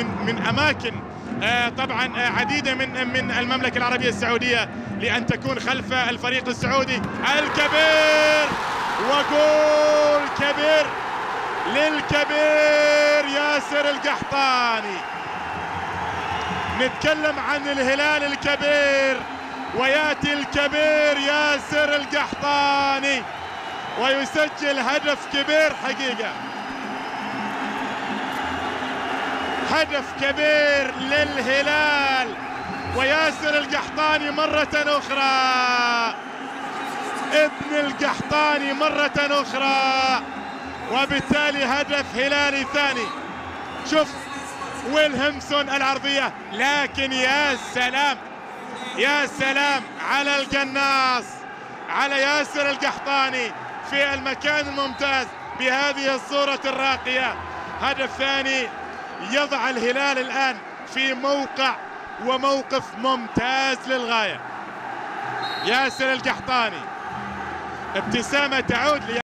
من اماكن طبعا عديده من المملكه العربيه السعوديه لان تكون خلف الفريق السعودي الكبير. وجول كبير للكبير ياسر القحطاني. نتكلم عن الهلال الكبير وياتي الكبير ياسر القحطاني ويسجل هدف كبير حقيقة، هدف كبير للهلال وياسر القحطاني مرة أخرى، ابن القحطاني مرة أخرى، وبالتالي هدف هلالي ثاني. شوف ويلهمسون العرضية، لكن يا سلام يا سلام على القناص، على ياسر القحطاني في المكان الممتاز بهذه الصورة الراقية. هدف ثاني يضع الهلال الآن في موقع وموقف ممتاز للغاية. ياسر القحطاني ابتسامة تعود